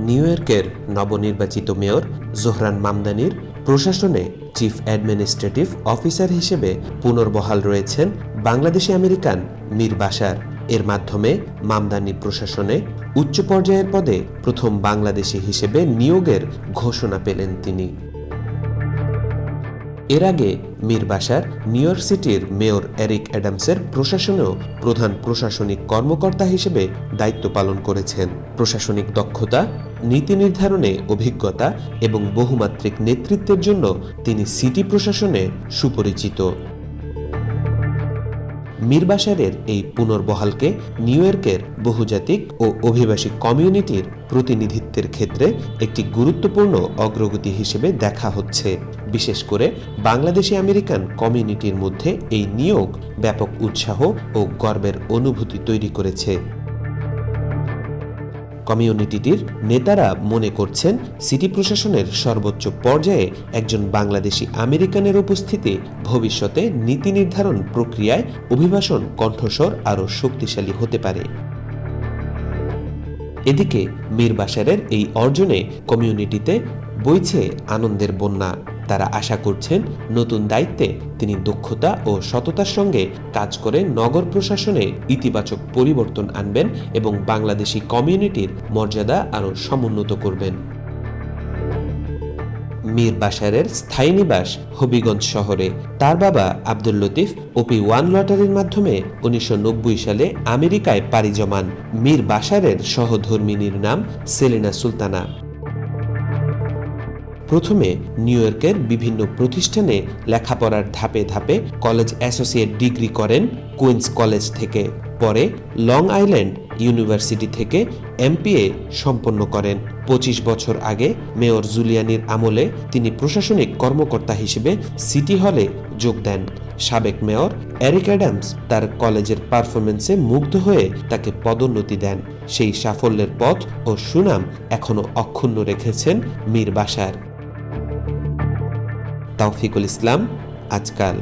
New ইয়র্কের নবনির্বাচিত mayor Zohran মামদানির প্রশাসনে চিফ অ্যাডমিনিস্ট্রেটিভ অফিসার হিসেবে পুনর্বহাল রয়েছেন বাংলাদেশি আমেরিকান মীর বাশার। এর মাধ্যমে মামদানি প্রশাসনে উচ্চ পর্যায়ের পদে প্রথম বাংলাদেশি হিসেবে নিয়োগের ঘোষণা পেলেন তিনি। এর আগে মীর বাশার নিউ ইয়র্ক সিটির মেয়র এরিক অ্যাডামসের প্রশাসনেও প্রধান প্রশাসনিক কর্মকর্তা হিসেবে দায়িত্ব পালন করেছেন। প্রশাসনিক দক্ষতা, নীতি নির্ধারণে অভিজ্ঞতা এবং বহুমাত্রিক নেতৃত্বের জন্য তিনি সিটি প্রশাসনে সুপরিচিত। মীর বাশারের এই পুনর্বহালকে নিউ ইয়র্কের বহুজাতিক ও অভিবাসী কমিউনিটির প্রতিনিধিত্বের ক্ষেত্রে একটি গুরুত্বপূর্ণ অগ্রগতি হিসেবে দেখা হচ্ছে। বিশেষ করে বাংলাদেশি আমেরিকান কমিউনিটির মধ্যে এই নিয়োগ ব্যাপক উৎসাহ ও গর্বের অনুভূতি তৈরি করেছে। কমিউনিটিটির নেতারা মনে করছেন সিটি প্রশাসনের সর্বোচ্চ পর্যায়ে একজন বাংলাদেশি আমেরিকানের উপস্থিতি ভবিষ্যতে নীতি নির্ধারণ প্রক্রিয়ায় অভিবাসন কণ্ঠস্বর আরও শক্তিশালী হতে পারে। এদিকে মীর বাশারের এই অর্জনে কমিউনিটিতে বইছে আনন্দের বন্যা। তারা আশা করছেন নতুন দায়িত্বে তিনি দক্ষতা ও সততার সঙ্গে কাজ করে নগর প্রশাসনে ইতিবাচক পরিবর্তন আনবেন এবং বাংলাদেশি কমিউনিটির মর্যাদা আরও সমুন্নত করবেন। মীর বাশারের স্থায়ী নিবাস হবিগঞ্জ শহরে। তার বাবা আব্দুল লতিফ OP1 লটারির মাধ্যমে 1990 সালে আমেরিকায় পাড়ি জমান। মীর বাশারের সহধর্মিণীর নাম সেলিনা সুলতানা। প্রথমে নিউ ইয়র্কের বিভিন্ন প্রতিষ্ঠানে লেখাপড়ার ধাপে ধাপে কলেজ অ্যাসোসিয়েট ডিগ্রি করেন কুইন্স কলেজ থেকে। পরে লং আইল্যান্ড ইউনিভার্সিটি থেকে MPA সম্পন্ন করেন। 25 বছর আগে মেয়র জুলিয়ানির আমলে তিনি প্রশাসনিক কর্মকর্তা হিসেবে সিটি হলে যোগ দেন। সাবেক মেয়র এরিক অ্যাডামস তার কলেজের পারফরমেন্সে মুগ্ধ হয়ে তাকে পদোন্নতি দেন। সেই সাফল্যের পথ ও সুনাম এখনো অক্ষুণ্ণ রেখেছেন মীর বাশার। তাওফিকুল ইসলাম, আজকাল।